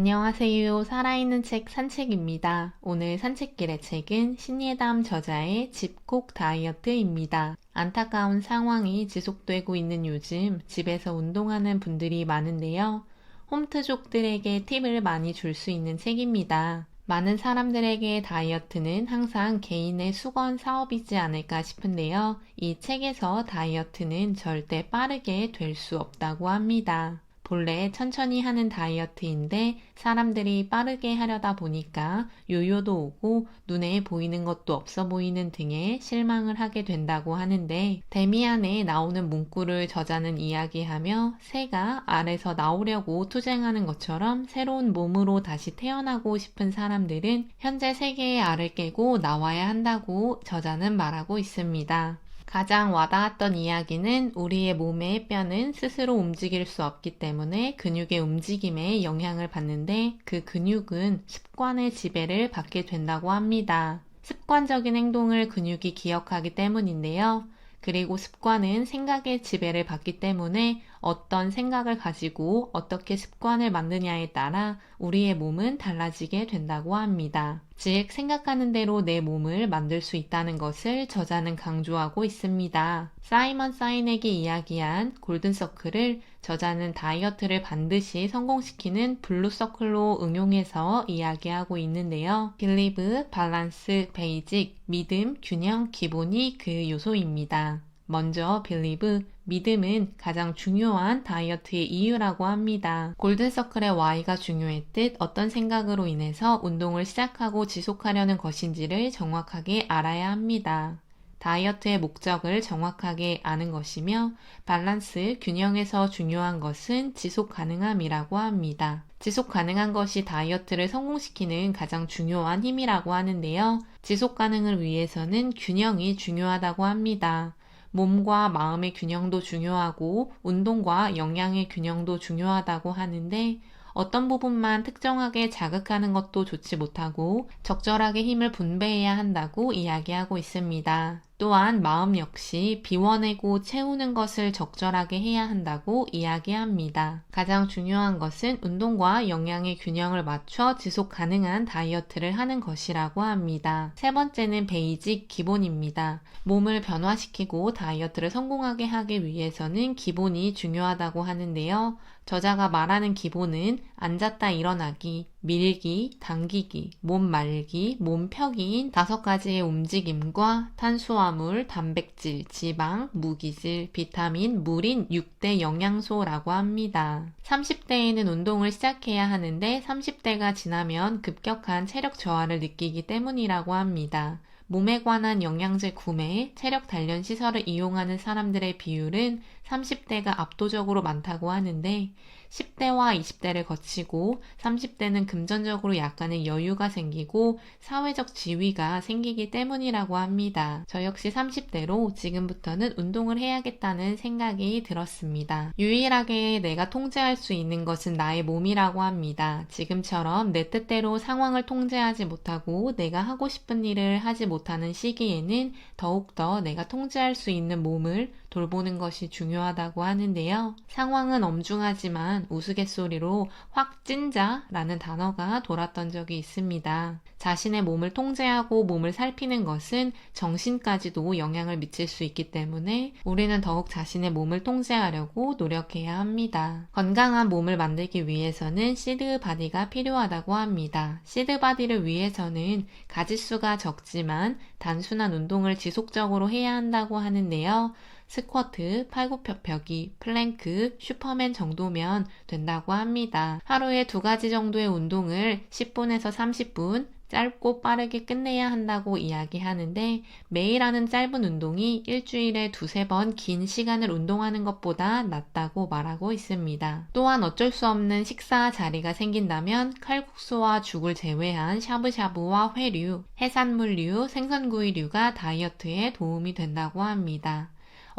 안녕하세요. 살아있는 책 산책입니다. 오늘 산책길의 책은 신예담 저자의 집콕 다이어트입니다. 안타까운 상황이 지속되고 있는 요즘 집에서 운동하는 분들이 많은데요. 홈트족들에게 팁을 많이 줄 수 있는 책입니다. 많은 사람들에게 다이어트는 항상 개인의 수건 사업이지 않을까 싶은데요. 이 책에서 다이어트는 절대 빠르게 될 수 없다고 합니다. 본래 천천히 하는 다이어트인데 사람들이 빠르게 하려다 보니까 요요도 오고 눈에 보이는 것도 없어 보이는 등의 실망을 하게 된다고 하는데, 데미안에 나오는 문구를 저자는 이야기하며 새가 알에서 나오려고 투쟁하는 것처럼 새로운 몸으로 다시 태어나고 싶은 사람들은 현재 세계의 알을 깨고 나와야 한다고 저자는 말하고 있습니다. 가장 와닿았던 이야기는 우리의 몸의 뼈는 스스로 움직일 수 없기 때문에 근육의 움직임에 영향을 받는데, 그 근육은 습관의 지배를 받게 된다고 합니다. 습관적인 행동을 근육이 기억하기 때문인데요. 그리고 습관은 생각의 지배를 받기 때문에 어떤 생각을 가지고 어떻게 습관을 만드냐에 따라 우리의 몸은 달라지게 된다고 합니다. 즉, 생각하는 대로 내 몸을 만들 수 있다는 것을 저자는 강조하고 있습니다. 사이먼 사이넥이 이야기한 골든서클을 저자는 다이어트를 반드시 성공시키는 블루서클로 응용해서 이야기하고 있는데요. 빌리브, 밸런스, 베이직, 믿음, 균형, 기본이 그 요소입니다. 먼저 빌리브, 믿음은 가장 중요한 다이어트의 이유라고 합니다. 골든서클의 Y가 중요했듯 어떤 생각으로 인해서 운동을 시작하고 지속하려는 것인지를 정확하게 알아야 합니다. 다이어트의 목적을 정확하게 아는 것이며, 밸런스, 균형에서 중요한 것은 지속 가능함이라고 합니다. 지속 가능한 것이 다이어트를 성공시키는 가장 중요한 힘이라고 하는데요. 지속 가능을 위해서는 균형이 중요하다고 합니다. 몸과 마음의 균형도 중요하고 운동과 영양의 균형도 중요하다고 하는데, 어떤 부분만 특정하게 자극하는 것도 좋지 못하고 적절하게 힘을 분배해야 한다고 이야기하고 있습니다. 또한 마음 역시 비워내고 채우는 것을 적절하게 해야 한다고 이야기합니다. 가장 중요한 것은 운동과 영양의 균형을 맞춰 지속 가능한 다이어트를 하는 것이라고 합니다. 세 번째는 베이직, 기본입니다. 몸을 변화시키고 다이어트를 성공하게 하기 위해서는 기본이 중요하다고 하는데요. 저자가 말하는 기본은 앉았다 일어나기, 밀기, 당기기, 몸 말기, 몸 펴기인 5가지의 움직임과 탄수화물, 단백질, 지방, 무기질, 비타민, 물인 6대 영양소라고 합니다. 30대에는 운동을 시작해야 하는데 30대가 지나면 급격한 체력 저하를 느끼기 때문이라고 합니다. 몸에 관한 영양제 구매, 체력 단련 시설을 이용하는 사람들의 비율은 30대가 압도적으로 많다고 하는데, 10대와 20대를 거치고 30대는 금전적으로 약간의 여유가 생기고 사회적 지위가 생기기 때문이라고 합니다. 저 역시 30대로 지금부터는 운동을 해야겠다는 생각이 들었습니다. 유일하게 내가 통제할 수 있는 것은 나의 몸이라고 합니다. 지금처럼 내 뜻대로 상황을 통제하지 못하고 내가 하고 싶은 일을 하지 못하는 시기에는 더욱더 내가 통제할 수 있는 몸을 돌보는 것이 중요하다고 하는데요. 상황은 엄중하지만 우스갯소리로 확 찐자라는 단어가 돌았던 적이 있습니다. 자신의 몸을 통제하고 몸을 살피는 것은 정신까지도 영향을 미칠 수 있기 때문에 우리는 더욱 자신의 몸을 통제하려고 노력해야 합니다. 건강한 몸을 만들기 위해서는 시드 바디가 필요하다고 합니다. 시드 바디를 위해서는 가짓수가 적지만 단순한 운동을 지속적으로 해야 한다고 하는데요. 스쿼트, 팔굽혀펴기, 플랭크, 슈퍼맨 정도면 된다고 합니다. 하루에 2가지 정도의 운동을 10분에서 30분 짧고 빠르게 끝내야 한다고 이야기하는데, 매일 하는 짧은 운동이 일주일에 2-3번 긴 시간을 운동하는 것보다 낫다고 말하고 있습니다. 또한 어쩔 수 없는 식사 자리가 생긴다면 칼국수와 죽을 제외한 샤브샤브와 회류, 해산물류, 생선구이류가 다이어트에 도움이 된다고 합니다.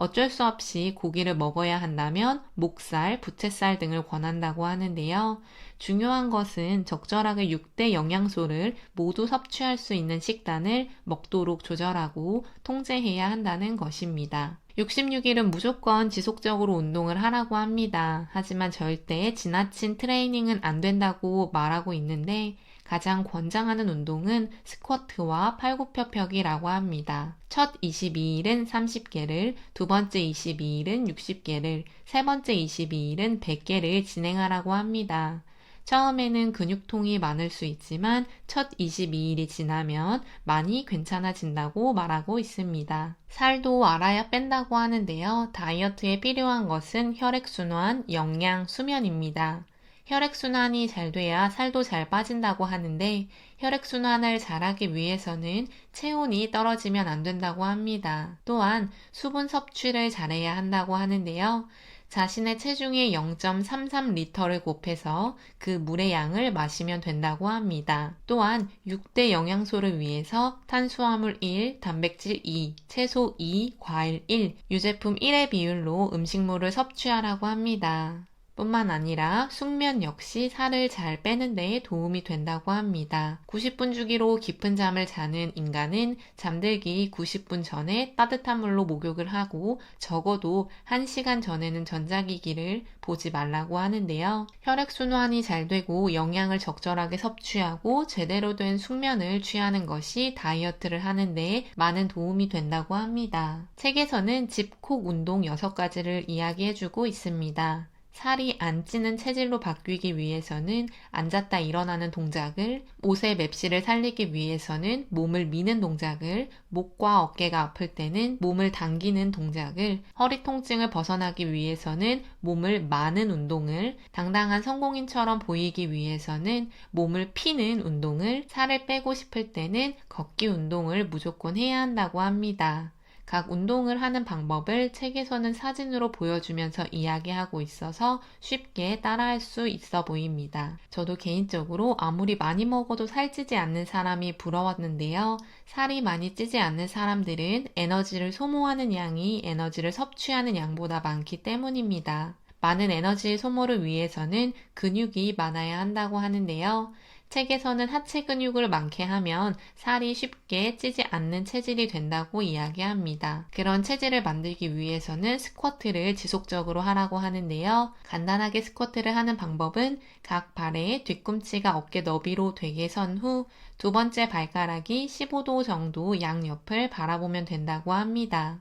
어쩔 수 없이 고기를 먹어야 한다면 목살, 부채살 등을 권한다고 하는데요. 중요한 것은 적절하게 6대 영양소를 모두 섭취할 수 있는 식단을 먹도록 조절하고 통제해야 한다는 것입니다. 66일은 무조건 지속적으로 운동을 하라고 합니다. 하지만 절대 지나친 트레이닝은 안 된다고 말하고 있는데 가장 권장하는 운동은 스쿼트와 팔굽혀펴기라고 합니다. 첫 22일은 30개를, 두 번째 22일은 60개를, 세 번째 22일은 100개를 진행하라고 합니다. 처음에는 근육통이 많을 수 있지만 첫 22일이 지나면 많이 괜찮아진다고 말하고 있습니다. 살도 알아야 뺀다고 하는데요. 다이어트에 필요한 것은 혈액순환, 영양, 수면입니다. 혈액순환이 잘 돼야 살도 잘 빠진다고 하는데 혈액순환을 잘하기 위해서는 체온이 떨어지면 안 된다고 합니다. 또한 수분 섭취를 잘해야 한다고 하는데요. 자신의 체중의 0.33리터를 곱해서 그 물의 양을 마시면 된다고 합니다. 또한 6대 영양소를 위해서 탄수화물 1, 단백질 2, 채소 2, 과일 1, 유제품 1의 비율로 음식물을 섭취하라고 합니다. 뿐만 아니라 숙면 역시 살을 잘 빼는 데 도움이 된다고 합니다. 90분 주기로 깊은 잠을 자는 인간은 잠들기 90분 전에 따뜻한 물로 목욕을 하고 적어도 1시간 전에는 전자기기를 보지 말라고 하는데요. 혈액순환이 잘 되고 영양을 적절하게 섭취하고 제대로 된 숙면을 취하는 것이 다이어트를 하는 데 많은 도움이 된다고 합니다. 책에서는 집콕 운동 6가지를 이야기해주고 있습니다. 살이 안 찌는 체질로 바뀌기 위해서는 앉았다 일어나는 동작을, 옷의 맵시를 살리기 위해서는 몸을 미는 동작을, 목과 어깨가 아플 때는 몸을 당기는 동작을, 허리 통증을 벗어나기 위해서는 몸을 마는 운동을, 당당한 성공인처럼 보이기 위해서는 몸을 피는 운동을, 살을 빼고 싶을 때는 걷기 운동을 무조건 해야 한다고 합니다. 각 운동을 하는 방법을 책에서는 사진으로 보여주면서 이야기하고 있어서 쉽게 따라할 수 있어 보입니다. 저도 개인적으로 아무리 많이 먹어도 살찌지 않는 사람이 부러웠는데요. 살이 많이 찌지 않는 사람들은 에너지를 소모하는 양이 에너지를 섭취하는 양보다 많기 때문입니다. 많은 에너지 소모를 위해서는 근육이 많아야 한다고 하는데요. 책에서는 하체 근육을 많게 하면 살이 쉽게 찌지 않는 체질이 된다고 이야기합니다. 그런 체질을 만들기 위해서는 스쿼트를 지속적으로 하라고 하는데요. 간단하게 스쿼트를 하는 방법은 각 발의 뒤꿈치가 어깨 너비로 되게 선 후 두 번째 발가락이 15도 정도 양옆을 바라보면 된다고 합니다.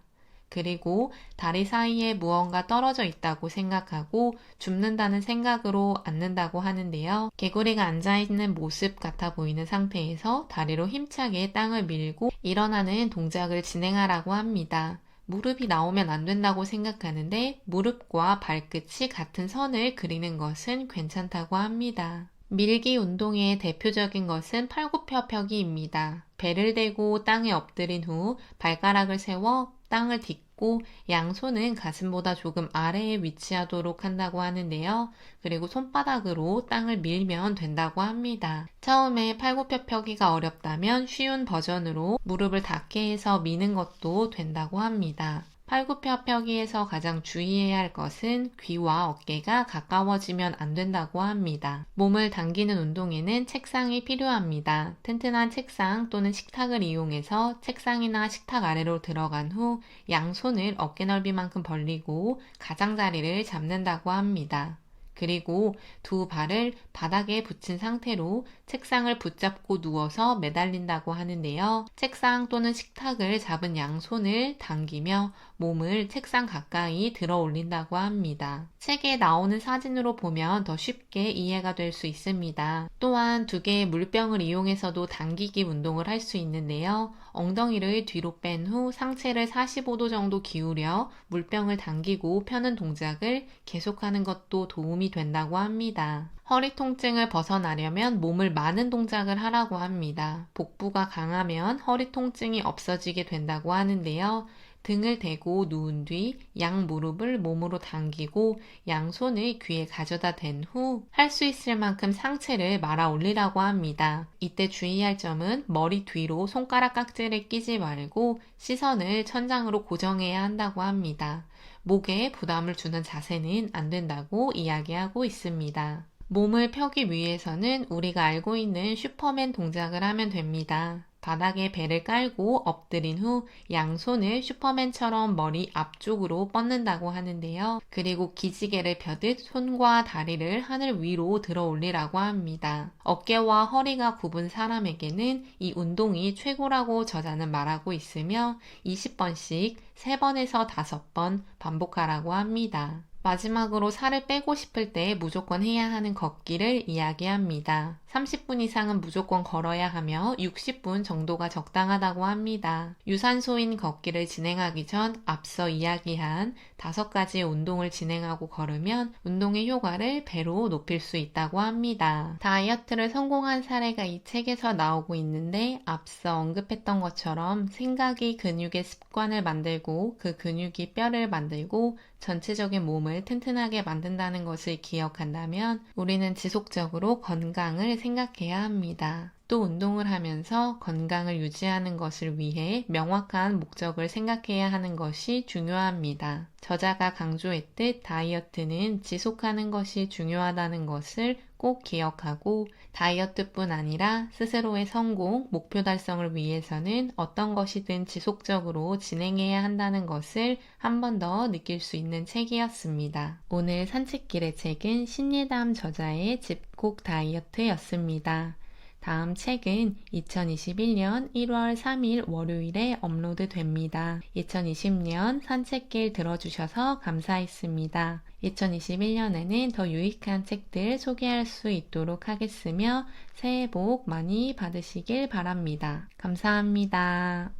그리고 다리 사이에 무언가 떨어져 있다고 생각하고 줍는다는 생각으로 앉는다고 하는데요. 개구리가 앉아있는 모습 같아 보이는 상태에서 다리로 힘차게 땅을 밀고 일어나는 동작을 진행하라고 합니다. 무릎이 나오면 안 된다고 생각하는데 무릎과 발끝이 같은 선을 그리는 것은 괜찮다고 합니다. 밀기 운동의 대표적인 것은 팔굽혀펴기입니다. 배를 대고 땅에 엎드린 후 발가락을 세워 땅을 딛고 양손은 가슴보다 조금 아래에 위치하도록 한다고 하는데요. 그리고 손바닥으로 땅을 밀면 된다고 합니다. 처음에 팔굽혀펴기가 어렵다면 쉬운 버전으로 무릎을 닿게 해서 미는 것도 된다고 합니다. 팔굽혀펴기에서 가장 주의해야 할 것은 귀와 어깨가 가까워지면 안 된다고 합니다. 몸을 당기는 운동에는 책상이 필요합니다. 튼튼한 책상 또는 식탁을 이용해서 책상이나 식탁 아래로 들어간 후 양손을 어깨 넓이만큼 벌리고 가장자리를 잡는다고 합니다. 그리고 두 발을 바닥에 붙인 상태로 책상을 붙잡고 누워서 매달린다고 하는데요. 책상 또는 식탁을 잡은 양손을 당기며 몸을 책상 가까이 들어 올린다고 합니다. 책에 나오는 사진으로 보면 더 쉽게 이해가 될 수 있습니다. 또한 두 개의 물병을 이용해서도 당기기 운동을 할 수 있는데요. 엉덩이를 뒤로 뺀 후 상체를 45도 정도 기울여 물병을 당기고 펴는 동작을 계속하는 것도 도움이 된다고 합니다. 허리 통증을 벗어나려면 몸을 마는 동작을 하라고 합니다. 복부가 강하면 허리 통증이 없어지게 된다고 하는데요. 등을 대고 누운 뒤 양무릎을 몸으로 당기고 양손을 귀에 가져다 댄 후 할 수 있을 만큼 상체를 말아 올리라고 합니다. 이때 주의할 점은 머리 뒤로 손가락 깍지를 끼지 말고 시선을 천장으로 고정해야 한다고 합니다. 목에 부담을 주는 자세는 안 된다고 이야기하고 있습니다. 몸을 펴기 위해서는 우리가 알고 있는 슈퍼맨 동작을 하면 됩니다. 바닥에 배를 깔고 엎드린 후 양손을 슈퍼맨처럼 머리 앞쪽으로 뻗는다고 하는데요. 그리고 기지개를 펴듯 손과 다리를 하늘 위로 들어 올리라고 합니다. 어깨와 허리가 굽은 사람에게는 이 운동이 최고라고 저자는 말하고 있으며 20번씩 3번에서 5번 반복하라고 합니다. 마지막으로 살을 빼고 싶을 때 무조건 해야 하는 걷기를 이야기합니다. 30분 이상은 무조건 걸어야 하며 60분 정도가 적당하다고 합니다. 유산소인 걷기를 진행하기 전 앞서 이야기한 5가지의 운동을 진행하고 걸으면 운동의 효과를 배로 높일 수 있다고 합니다. 다이어트를 성공한 사례가 이 책에서 나오고 있는데 앞서 언급했던 것처럼 생각이 근육의 습관을 만들고 그 근육이 뼈를 만들고 전체적인 몸을 튼튼하게 만든다는 것을 기억한다면 우리는 지속적으로 건강을 생각해야 합니다. 또 운동을 하면서 건강을 유지하는 것을 위해 명확한 목적을 생각해야 하는 것이 중요합니다. 저자가 강조했듯 다이어트는 지속하는 것이 중요하다는 것을 꼭 기억하고 다이어트뿐 아니라 스스로의 성공, 목표 달성을 위해서는 어떤 것이든 지속적으로 진행해야 한다는 것을 한 번 더 느낄 수 있는 책이었습니다. 오늘 산책길의 책은 신예담 저자의 집콕 다이어트였습니다. 다음 책은 2021년 1월 3일 월요일에 업로드 됩니다. 2020년 산책길 들어주셔서 감사했습니다. 2021년에는 더 유익한 책들 소개할 수 있도록 하겠으며 새해 복 많이 받으시길 바랍니다. 감사합니다.